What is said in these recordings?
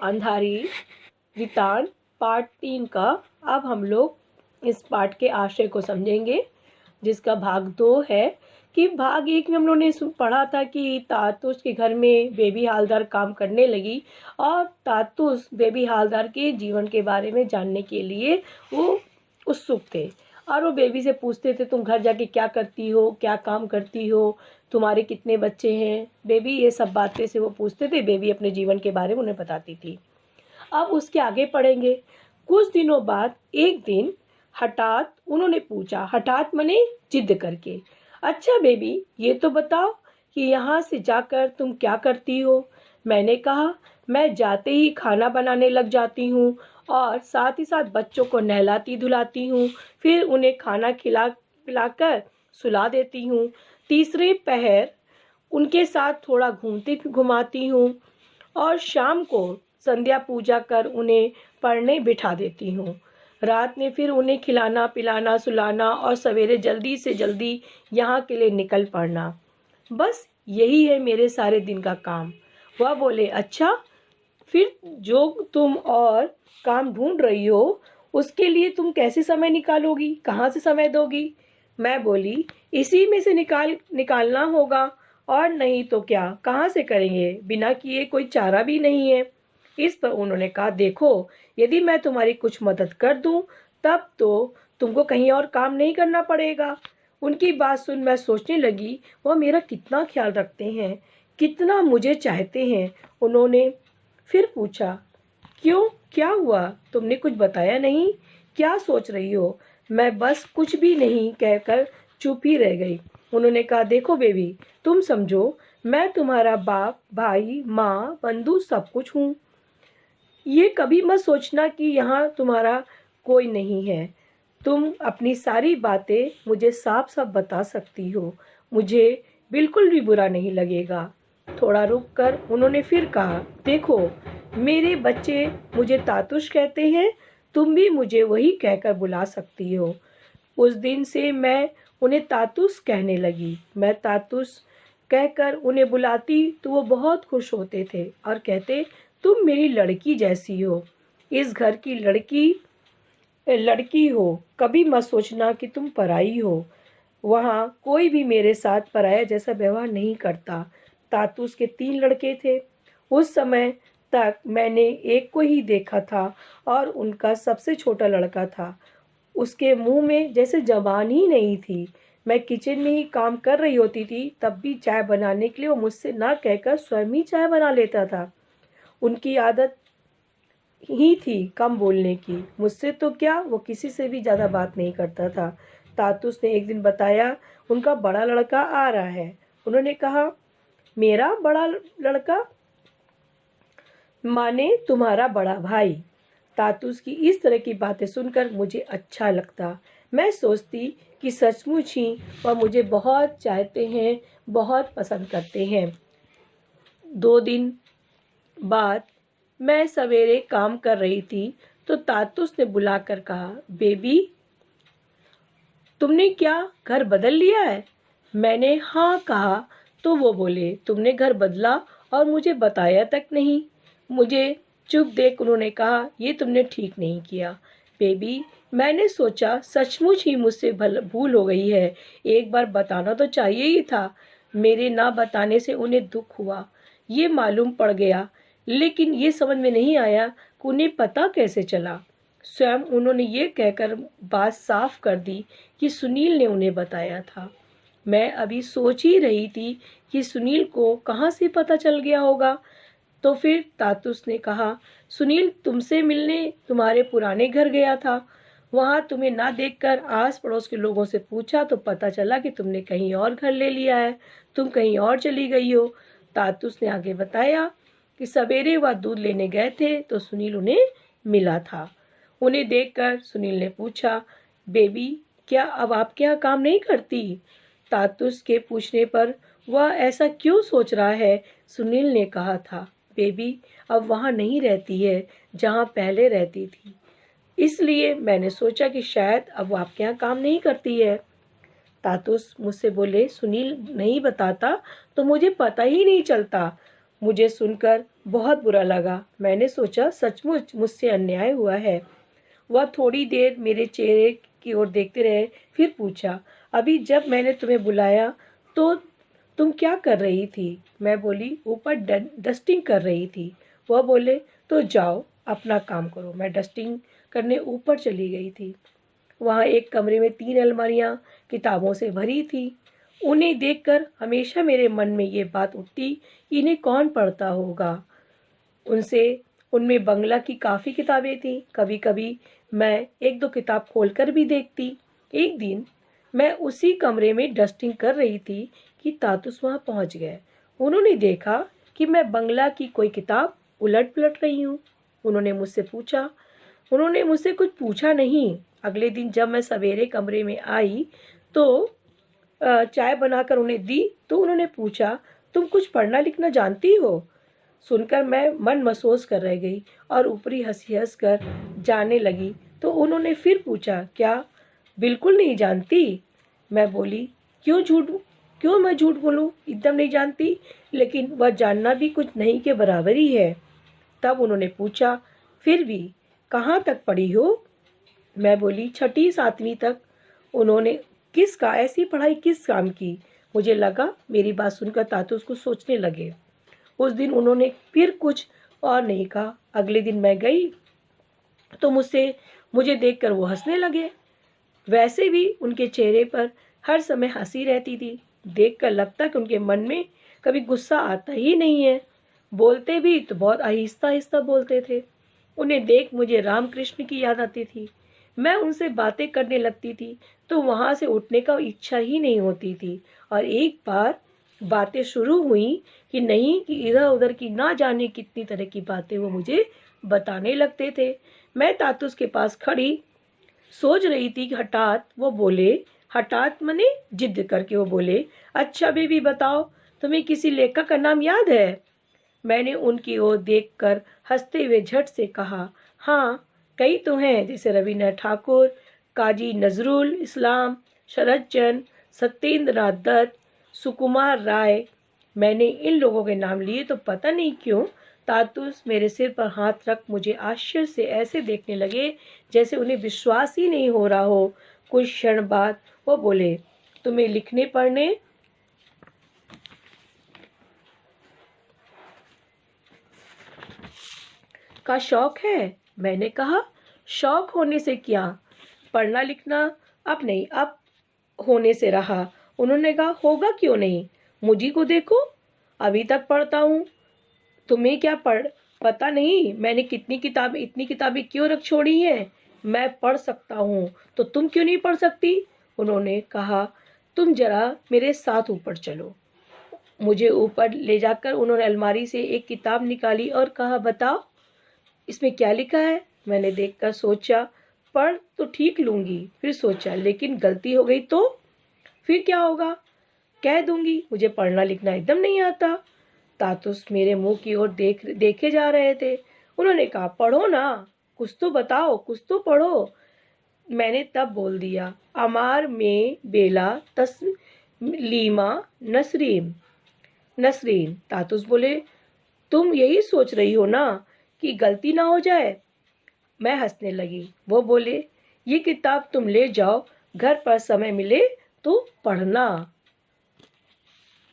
अंधारी वृत्तांत पार्ट 3 का अब हम लोग इस पाठ के आशय को समझेंगे, जिसका भाग 2 है कि भाग 1 में हम लोगों ने पढ़ा था कि तातुस के घर में बेबी हालदार काम करने लगी और तातुस बेबी हालदार के जीवन के बारे में जानने के लिए वो उत्सुक थे और वो बेबी से पूछते थे, तुम घर जाके क्या करती हो, क्या काम करती हो, तुम्हारे कितने बच्चे हैं। बेबी ये सब बातें से वो पूछते थे, बेबी अपने जीवन के बारे में उन्हें बताती थी। अब उसके आगे पढ़ेंगे। कुछ दिनों बाद एक दिन हठात उन्होंने पूछा, हठात मने जिद करके, अच्छा बेबी ये तो बताओ कि यहाँ से जाकर तुम क्या करती हो। मैंने कहा, मैं जाते ही खाना बनाने लग जाती हूँ और साथ ही साथ बच्चों को नहलाती धुलाती हूँ, फिर उन्हें खाना पिलाकर सुला देती हूँ। तीसरे पहर उनके साथ थोड़ा घूमती घुमाती हूँ और शाम को संध्या पूजा कर उन्हें पढ़ने बिठा देती हूँ। रात में फिर उन्हें खिलाना पिलाना सुलाना और सवेरे जल्दी से जल्दी यहाँ के लिए निकल पड़ना। बस यही है मेरे सारे दिन का काम। वह बोले, अच्छा फिर जो तुम और काम ढूंढ रही हो उसके लिए तुम कैसे समय निकालोगी, कहाँ से समय दोगी। मैं बोली, इसी में से निकालना होगा और नहीं तो क्या, कहाँ से करेंगे, बिना किए कोई चारा भी नहीं है। इस पर उन्होंने कहा, देखो यदि मैं तुम्हारी कुछ मदद कर दूं तब तो तुमको कहीं और काम नहीं करना पड़ेगा। उनकी बात सुन मैं सोचने लगी, वह मेरा कितना ख्याल रखते हैं, कितना मुझे चाहते हैं। उन्होंने फिर पूछा, क्यों, क्या हुआ, तुमने कुछ बताया नहीं, क्या सोच रही हो। मैं बस कुछ भी नहीं कहकर चुप ही रह गई। उन्होंने कहा, देखो बेबी तुम समझो, मैं तुम्हारा बाप भाई माँ बंधु सब कुछ हूँ। ये कभी मत सोचना कि यहाँ तुम्हारा कोई नहीं है। तुम अपनी सारी बातें मुझे साफ साफ बता सकती हो, मुझे बिल्कुल भी बुरा नहीं लगेगा। थोड़ा रुक कर उन्होंने फिर कहा, देखो मेरे बच्चे मुझे तातुश कहते हैं, तुम भी मुझे वही कहकर बुला सकती हो। उस दिन से मैं उन्हें तातुस कहने लगी। मैं तातुस कहकर उन्हें बुलाती तो वो बहुत खुश होते थे और कहते, तुम मेरी लड़की जैसी हो, इस घर की लड़की हो, कभी मत सोचना कि तुम पराई हो। वहाँ कोई भी मेरे साथ पराया जैसा व्यवहार नहीं करता। तातुस के 3 लड़के थे। उस समय तक मैंने एक को ही देखा था और उनका सबसे छोटा लड़का था। उसके मुंह में जैसे जबान ही नहीं थी। मैं किचन में ही काम कर रही होती थी, तब भी चाय बनाने के लिए वो मुझसे ना कहकर स्वयं ही चाय बना लेता था। उनकी आदत ही थी कम बोलने की, मुझसे तो क्या वो किसी से भी ज़्यादा बात नहीं करता था। तातुस ने एक दिन बताया, उनका बड़ा लड़का आ रहा है। उन्होंने कहा, मेरा बड़ा लड़का माने तुम्हारा बड़ा भाई। तातुस की इस तरह की बातें सुनकर मुझे अच्छा लगता। मैं सोचती कि सचमुच ही वह मुझे बहुत चाहते हैं, बहुत पसंद करते हैं। 2 दिन बाद मैं सवेरे काम कर रही थी तो तातुस ने बुलाकर कहा, बेबी तुमने क्या घर बदल लिया है। मैंने हाँ कहा तो वो बोले, तुमने घर बदला और मुझे बताया तक नहीं। मुझे चुप देख उन्होंने कहा, ये तुमने ठीक नहीं किया बेबी, मैंने सोचा सचमुच ही मुझसे भूल हो गई है, एक बार बताना तो चाहिए ही था। मेरे ना बताने से उन्हें दुख हुआ, ये मालूम पड़ गया, लेकिन ये समझ में नहीं आया कि उन्हें पता कैसे चला। स्वयं उन्होंने ये कहकर बात साफ कर दी कि सुनील ने उन्हें बताया था। मैं अभी सोच ही रही थी कि सुनील को कहाँ से पता चल गया होगा। तो फिर तातुस ने कहा, सुनील तुमसे मिलने तुम्हारे पुराने घर गया था। वहाँ तुम्हें ना देखकर आस पड़ोस के लोगों से पूछा तो पता चला कि तुमने कहीं और घर ले लिया है, तुम कहीं और चली गई हो। तातुस ने आगे बताया कि सवेरे वह दूध लेने गए थे तो सुनील उन्हें मिला था। उन्हें देखकर सुनील ने पूछा, बेबी क्या अब आपके यहाँ काम नहीं करती। तातुस के पूछने पर वह ऐसा क्यों सोच रहा है, सुनील ने कहा था, बेबी अब वहाँ नहीं रहती है जहाँ पहले रहती थी, इसलिए मैंने सोचा कि शायद अब वो आपके यहाँ काम नहीं करती है। तातुस मुझसे बोले, सुनील नहीं बताता तो मुझे पता ही नहीं चलता। मुझे सुनकर बहुत बुरा लगा। मैंने सोचा सचमुच मुझसे अन्याय हुआ है। वह थोड़ी देर मेरे चेहरे की ओर देखते रहे, फिर पूछा, अभी जब मैंने तुम्हें बुलाया तो तुम क्या कर रही थी? मैं बोली, ऊपर डस्टिंग कर रही थी। वह बोले, तो जाओ अपना काम करो। मैं डस्टिंग करने ऊपर चली गई थी। वहाँ एक कमरे में 3 अलमारियाँ किताबों से भरी थी। उन्हें देखकर हमेशा मेरे मन में ये बात उठती, इन्हें कौन पढ़ता होगा। उनसे उनमें बंगला की काफ़ी किताबें थीं। कभी कभी मैं एक दो किताब खोलकर भी देखती। एक दिन मैं उसी कमरे में डस्टिंग कर रही थी कि तातुस वहाँ पहुँच गए। उन्होंने देखा कि मैं बंगला की कोई किताब उलट पुलट रही हूँ। उन्होंने मुझसे कुछ पूछा नहीं। अगले दिन जब मैं सवेरे कमरे में आई तो चाय बनाकर उन्हें दी तो उन्होंने पूछा, तुम कुछ पढ़ना लिखना जानती हो? सुनकर मैं मन महसूस कर रह गई और ऊपरी हंसी हंस कर जाने लगी। तो उन्होंने फिर पूछा, क्या बिल्कुल नहीं जानती? मैं बोली, क्यों मैं झूठ बोलूं? एकदम नहीं जानती, लेकिन वह जानना भी कुछ नहीं के बराबर ही है। तब उन्होंने पूछा, फिर भी कहाँ तक पढ़ी हो? मैं बोली, 6ठी 7वीं तक। उन्होंने, ऐसी पढ़ाई किस काम की? मुझे लगा मेरी बात सुनकर तातुस कुछ सोचने लगे। उस दिन उन्होंने फिर कुछ और नहीं कहा। अगले दिन मैं गई तो मुझे देखकर वो हंसने लगे। वैसे भी उनके चेहरे पर हर समय हंसी रहती थी। देखकर लगता कि उनके मन में कभी गुस्सा आता ही नहीं है। बोलते भी तो बहुत आहिस्ता आहिस्ता बोलते थे। उन्हें देख मुझे रामकृष्ण की याद आती थी। मैं उनसे बातें करने लगती थी तो वहाँ से उठने का इच्छा ही नहीं होती थी। और एक बार बातें शुरू हुई कि नहीं कि इधर उधर की ना जाने कितनी तरह की बातें वो मुझे बताने लगते थे। मैं तातुस के पास खड़ी सोच रही थी कि हठात मने जिद करके वो बोले, अच्छा बेबी बताओ, तुम्हें किसी लेखक का नाम याद है? मैंने उनकी ओर देखकर हंसते हुए झट से कहा, हाँ कई तो हैं, जैसे रविन्द्रनाथ ठाकुर, काजी नजरुल इस्लाम, शरद चंद्र, सत्येंद्र नाथ दत्त, सुकुमार राय। मैंने इन लोगों के नाम लिए तो पता नहीं क्यों तातुस मेरे सिर पर हाथ रख मुझे आश्चर्य से ऐसे देखने लगे जैसे उन्हें विश्वास ही नहीं हो रहा हो। कुछ क्षण बाद वो बोले, तुम्हें लिखने पढ़ने का शौक है? मैंने कहा, शौक होने से क्या, पढ़ना लिखना अब नहीं, अब होने से रहा। उन्होंने कहा, होगा क्यों नहीं, मुझी को देखो, अभी तक पढ़ता हूँ। तुम्हें क्या पता नहीं मैंने इतनी किताबें क्यों रख छोड़ी हैं? मैं पढ़ सकता हूँ तो तुम क्यों नहीं पढ़ सकती? उन्होंने कहा, तुम जरा मेरे साथ ऊपर चलो। मुझे ऊपर ले जाकर उन्होंने अलमारी से एक किताब निकाली और कहा, बताओ इसमें क्या लिखा है? मैंने देखकर सोचा, पढ़ तो ठीक लूँगी, फिर सोचा लेकिन गलती हो गई तो फिर क्या होगा? कह दूंगी मुझे पढ़ना लिखना एकदम नहीं आता। तातुस मेरे मुंह की ओर देखे जा रहे थे। उन्होंने कहा, पढ़ो ना, कुछ तो बताओ, कुछ तो पढ़ो। मैंने तब बोल दिया, अमार में बेला तस्लीमा नसरीन नसरीन। तातुस बोले, तुम यही सोच रही हो ना कि गलती ना हो जाए? मैं हंसने लगी। वो बोले, ये किताब तुम ले जाओ, घर पर समय मिले तो पढ़ना।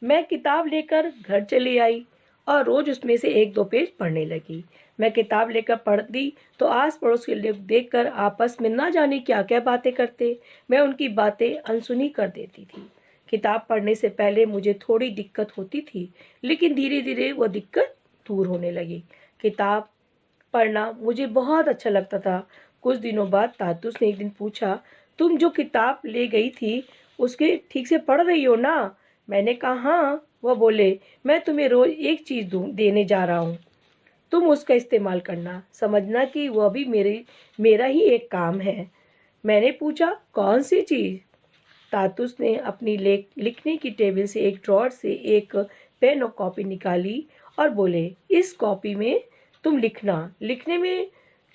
मैं किताब लेकर घर चली आई और रोज उसमें से एक दो पेज पढ़ने लगी। मैं किताब लेकर पढ़ती तो आस पड़ोस के लोग देखकर आपस में ना जाने क्या क्या बातें करते। मैं उनकी बातें अनसुनी कर देती थी। किताब पढ़ने से पहले मुझे थोड़ी दिक्कत होती थी, लेकिन धीरे धीरे वो दिक्कत दूर होने लगी। किताब पढ़ना मुझे बहुत अच्छा लगता था। कुछ दिनों बाद तातुस ने एक दिन पूछा, तुम जो किताब ले गई थी उसके ठीक से पढ़ रही हो ना? मैंने कहा, हाँ। वह बोले, मैं तुम्हें रोज एक चीज़ देने जा रहा हूँ, तुम उसका इस्तेमाल करना, समझना कि वह भी मेरा ही एक काम है। मैंने पूछा, कौन सी चीज़? तातुस ने अपनी लिखने की टेबल से एक ड्रॉर से एक पेन और कॉपी निकाली और बोले, इस कॉपी में तुम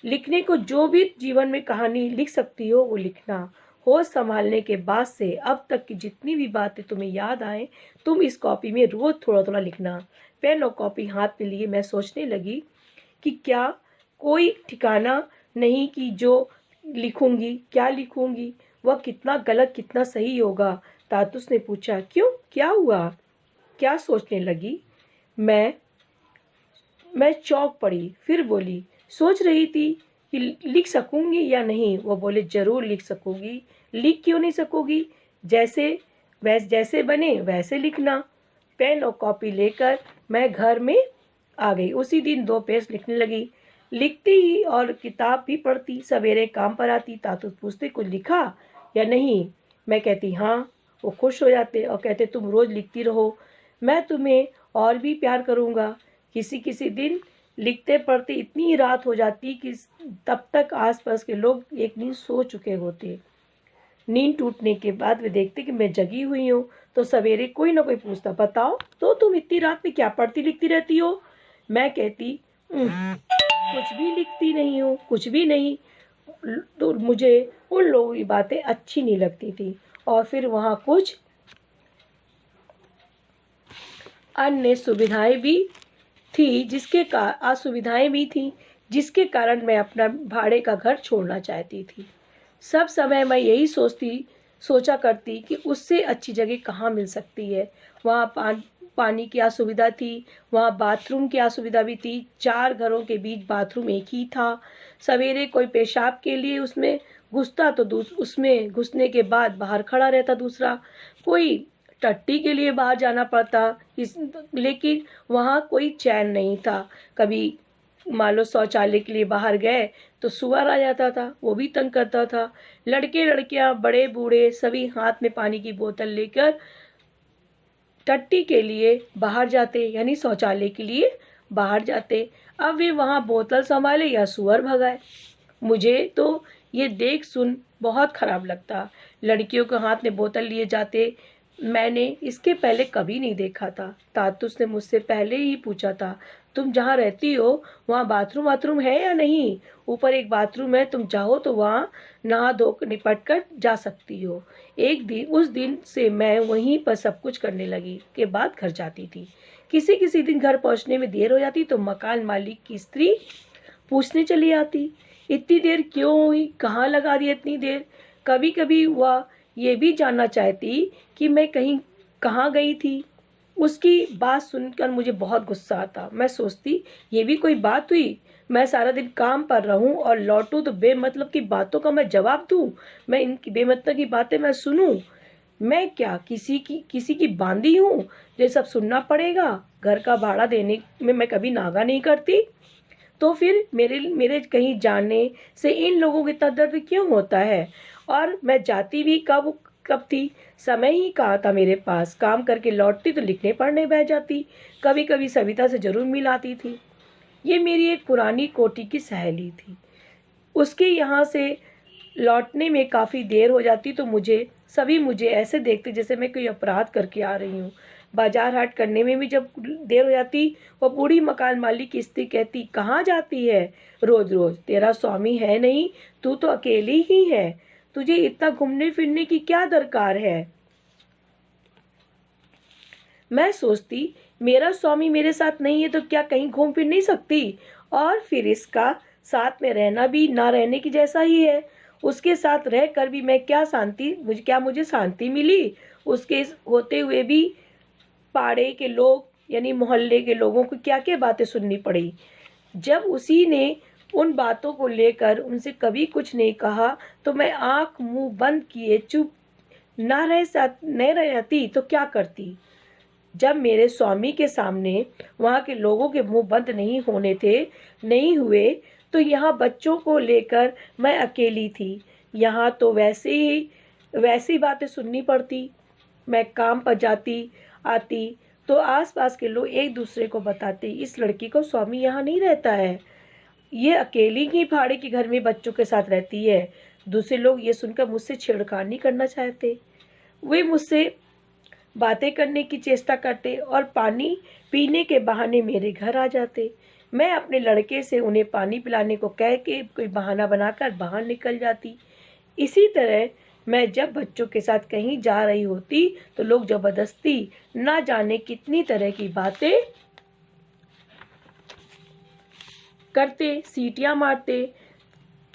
लिखने को जो भी जीवन में कहानी लिख सकती हो वो लिखना। होश संभालने के बाद से अब तक की जितनी भी बातें तुम्हें याद आए तुम इस कॉपी में रोज़ थोड़ा थोड़ा लिखना। पेन और कॉपी हाथ में लिए मैं सोचने लगी कि क्या कोई ठिकाना नहीं कि जो लिखूंगी क्या लिखूंगी, वह कितना गलत कितना सही होगा। तातुस ने पूछा, क्यों, क्या हुआ, क्या सोचने लगी? मैं चौंक पड़ी, फिर बोली, सोच रही थी कि लिख सकूंगी या नहीं। वो बोले, जरूर लिख सकूंगी। लिख क्यों नहीं सकूंगी? जैसे बने वैसे लिखना। पेन और कॉपी लेकर मैं घर में आ गई। उसी दिन 2 पेज लिखने लगी। लिखती ही और किताब भी पढ़ती। सवेरे काम पर आती, तातुस पूछते, कुछ लिखा या नहीं? मैं कहती हाँ। वो खुश हो जाते और कहते, तुम रोज लिखती रहो, मैं तुम्हें और भी प्यार करूँगा। किसी किसी दिन लिखते पढ़ते इतनी रात हो जाती कि तब तक आसपास के लोग एक नींद सो चुके होते। नींद टूटने के बाद वे देखते कि मैं जगी हुई हूँ तो सवेरे कोई ना कोई पूछता, बताओ तो तुम इतनी रात में क्या पढ़ती लिखती रहती हो? मैं कहती, कुछ भी लिखती नहीं हूँ, कुछ भी नहीं। तो मुझे उन लोगों की बातें अच्छी नहीं लगती थी और फिर वहाँ कुछ अन्य सुविधाएं भी थी असुविधाएं भी थी जिसके कारण मैं अपना भाड़े का घर छोड़ना चाहती थी। सब समय मैं यही सोचा करती कि उससे अच्छी जगह कहाँ मिल सकती है। वहाँ पानी की असुविधा थी, वहाँ बाथरूम की असुविधा भी थी। 4 घरों के बीच बाथरूम एक ही था। सवेरे कोई पेशाब के लिए उसमें घुसता तो उसमें घुसने के बाद बाहर खड़ा रहता दूसरा। कोई टट्टी के लिए बाहर जाना पड़ता लेकिन वहाँ कोई चैन नहीं था। कभी मान लो शौचालय के लिए बाहर गए तो सुअर आ जाता था, वो भी तंग करता था। लड़के लड़कियां बड़े बूढ़े सभी हाथ में पानी की बोतल लेकर टट्टी के लिए बाहर जाते, यानी शौचालय के लिए बाहर जाते। अब वे वहाँ बोतल संभाले या सुअर भगाए। मुझे तो ये देख सुन बहुत खराब लगता। लड़कियों के हाथ में बोतल लिए जाते मैंने इसके पहले कभी नहीं देखा था। तातुस ने मुझसे पहले ही पूछा था, तुम जहाँ रहती हो वहाँ बाथरूम है या नहीं? ऊपर एक बाथरूम है, तुम चाहो तो वहाँ नहा धो निपट कर जा सकती हो। एक दिन उस दिन से मैं वहीं पर सब कुछ करने लगी के बाद घर जाती थी। किसी किसी दिन घर पहुँचने में देर हो जाती तो मकान मालिक की स्त्री पूछने चली आती, इतनी देर क्यों हुई, कहाँ लगा दी इतनी देर? कभी कभी वह ये भी जानना चाहती कि मैं कहाँ गई थी। उसकी बात सुनकर मुझे बहुत गुस्सा आता। मैं सोचती, ये भी कोई बात हुई? मैं सारा दिन काम पर रहूं और लौटूं तो बेमतलब की बातों का मैं जवाब दूं? मैं इनकी बेमतलब की बातें मैं सुनूं? मैं क्या किसी की बांदी हूँ जो सब सुनना पड़ेगा? घर का भाड़ा देने में मैं कभी नागा नहीं करती। तो फिर मेरे मेरे कहीं जाने से इन लोगों को इतना दर्द क्यों होता है? और मैं जाती भी कब कब थी? समय ही कहाँ था मेरे पास। काम करके लौटती तो लिखने पढ़ने बैठ जाती। कभी कभी सविता से जरूर मिल आती थी। ये मेरी एक पुरानी कोठी की सहेली थी। उसके यहाँ से लौटने में काफ़ी देर हो जाती तो सभी मुझे ऐसे देखते जैसे मैं कोई अपराध करके आ रही हूँ। बाजार हाट करने में भी जब देर हो जाती, वो बूढ़ी मकान मालिक की स्त्री कहती, कहाँ जाती है रोज रोज? तेरा स्वामी है नहीं, तू तो अकेली ही है, तुझे इतना घूमने फिरने की क्या दरकार है? मैं सोचती, मेरा स्वामी मेरे साथ नहीं है तो क्या कहीं घूम फिर नहीं सकती? और फिर इसका साथ में रहना भी ना रहने की जैसा ही है। उसके साथ रहकर भी मैं मुझे शांति मिली? उसके होते हुए भी पाड़े के लोग यानी मोहल्ले के लोगों को क्या क्या बातें सुननी पड़ी। जब उसी ने उन बातों को लेकर उनसे कभी कुछ नहीं कहा तो मैं आंख मुंह बंद किए चुप न रहती तो क्या करती? जब मेरे स्वामी के सामने वहाँ के लोगों के मुंह बंद नहीं हुए तो यहाँ बच्चों को लेकर मैं अकेली थी। यहाँ तो वैसी बातें सुननी पड़ती। मैं काम पर जाती आती तो आसपास के लोग एक दूसरे को बताते, इस लड़की को स्वामी यहाँ नहीं रहता है, ये अकेली ही भाड़े के घर में बच्चों के साथ रहती है। दूसरे लोग ये सुनकर मुझसे छेड़खानी करना चाहते। वे मुझसे बातें करने की चेष्टा करते और पानी पीने के बहाने मेरे घर आ जाते। मैं अपने लड़के से उन्हें पानी पिलाने को कह के कोई बहाना बनाकर बाहर निकल जाती। इसी तरह मैं जब बच्चों के साथ कहीं जा रही होती तो लोग ज़बरदस्ती ना जाने कितनी तरह की बातें करते, सीटियाँ मारते,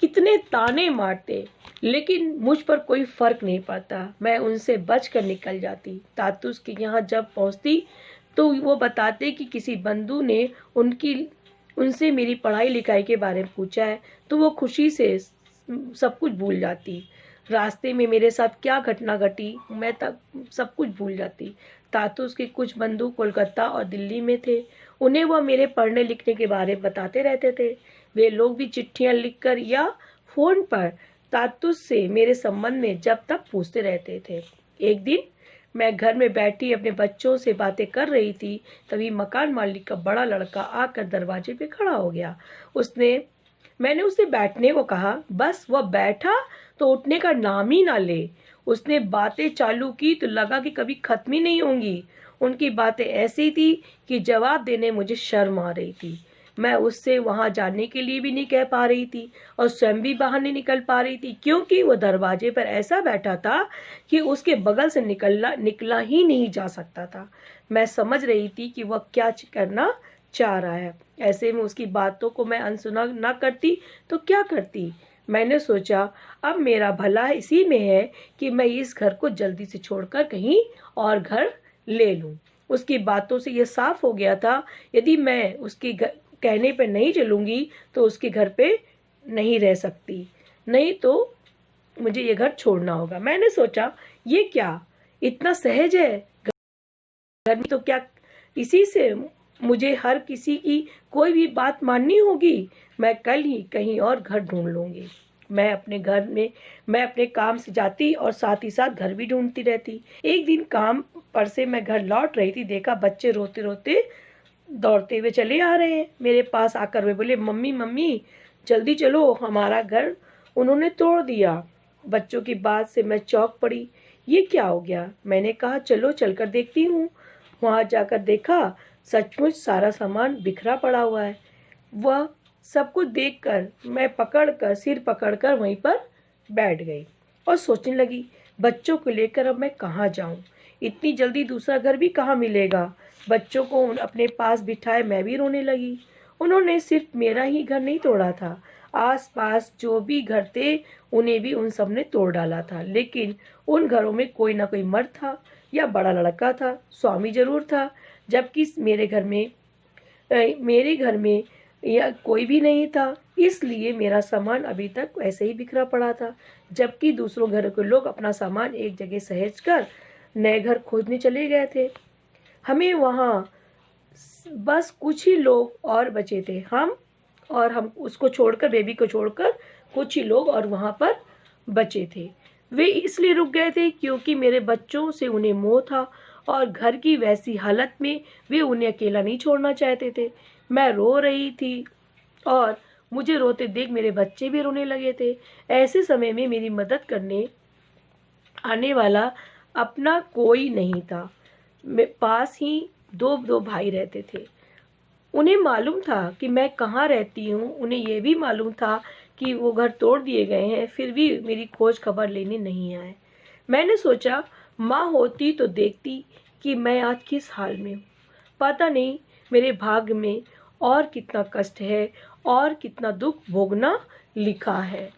कितने ताने मारते, लेकिन मुझ पर कोई फ़र्क नहीं पड़ता। मैं उनसे बचकर निकल जाती। तातुस के यहाँ जब पहुँचती तो वो बताते कि किसी बंधु ने उनसे मेरी पढ़ाई लिखाई के बारे में पूछा है, तो वो खुशी से सब कुछ भूल जाती। रास्ते में मेरे साथ क्या घटना घटी मैं तब सब कुछ भूल जाती। तातुस के कुछ बंधु कोलकाता और दिल्ली में थे। उन्हें वह मेरे पढ़ने लिखने के बारे में बताते रहते थे। वे लोग भी चिट्ठियां लिखकर या फ़ोन पर तातुस से मेरे संबंध में जब तक पूछते रहते थे। एक दिन मैं घर में बैठी अपने बच्चों से बातें कर रही थी, तभी मकान मालिक का बड़ा लड़का आकर दरवाजे पे खड़ा हो गया। मैंने उसे बैठने को कहा, बस वह बैठा तो उठने का नाम ही ना ले। उसने बातें चालू की तो लगा कि कभी खत्म ही नहीं होंगी। उनकी बातें ऐसी थी कि जवाब देने मुझे शर्म आ रही थी। मैं उससे वहां जाने के लिए भी नहीं कह पा रही थी और स्वयं भी बाहर नहीं निकल पा रही थी, क्योंकि वो दरवाजे पर ऐसा बैठा था कि उसके बगल से निकला ही नहीं जा सकता था। मैं समझ रही थी कि वह क्या करना चाह रहा है। ऐसे में उसकी बातों को मैं अनसुना ना करती तो क्या करती। मैंने सोचा अब मेरा भला इसी में है कि मैं इस घर को जल्दी से छोड़कर कहीं और घर ले लूं। उसकी बातों से यह साफ हो गया था, यदि मैं उसके कहने पे नहीं चलूंगी तो उसके घर पे नहीं रह सकती, नहीं तो मुझे ये घर छोड़ना होगा। मैंने सोचा ये क्या इतना सहज है, घर में तो क्या इसी से मुझे हर किसी की कोई भी बात माननी होगी। मैं कल ही कहीं और घर ढूंढ लूंगी। मैं अपने काम से जाती और साथ ही साथ घर भी ढूंढती रहती। एक दिन काम पर से मैं घर लौट रही थी, देखा बच्चे रोते रोते दौड़ते हुए चले आ रहे हैं। मेरे पास आकर वे बोले, मम्मी मम्मी जल्दी चलो, हमारा घर उन्होंने तोड़ दिया। बच्चों की बात से मैं चौंक पड़ी। ये क्या हो गया? मैंने कहा चलो चलकर देखती हूँ। वहां जाकर देखा सचमुच सारा सामान बिखरा पड़ा हुआ है। वह सब कुछ देखकर मैं सिर पकड़कर वहीं पर बैठ गई और सोचने लगी, बच्चों को लेकर अब मैं कहाँ जाऊं? इतनी जल्दी दूसरा घर भी कहाँ मिलेगा? बच्चों को अपने पास बिठाए मैं भी रोने लगी। उन्होंने सिर्फ मेरा ही घर नहीं तोड़ा था, आस पास जो भी घर थे उन्हें भी उन सब ने तोड़ डाला था। लेकिन उन घरों में कोई ना कोई मर्द था या बड़ा लड़का था, स्वामी जरूर था। जबकि मेरे घर में या कोई भी नहीं था, इसलिए मेरा सामान अभी तक वैसे ही बिखरा पड़ा था। जबकि दूसरों घरों के लोग अपना सामान एक जगह सहेज कर नए घर खोजने चले गए थे। हमें वहाँ बस कुछ ही लोग और बचे थे। हम उसको छोड़कर, बेबी को छोड़कर कुछ ही लोग और वहाँ पर बचे थे। वे इसलिए रुक गए थे क्योंकि मेरे बच्चों से उन्हें मोह था और घर की वैसी हालत में वे उन्हें अकेला नहीं छोड़ना चाहते थे। मैं रो रही थी और मुझे रोते देख मेरे बच्चे भी रोने लगे थे। ऐसे समय में मेरी मदद करने आने वाला अपना कोई नहीं था। पास ही दो दो भाई रहते थे। उन्हें मालूम था कि मैं कहाँ रहती हूँ। उन्हें यह भी मालूम था कि वो घर तोड़ दिए गए हैं, फिर भी मेरी खोज खबर लेने नहीं आए। मैंने सोचा माँ होती तो देखती कि मैं आज किस हाल में हूँ। पता नहीं मेरे भाग्य में और कितना कष्ट है और कितना दुख भोगना लिखा है।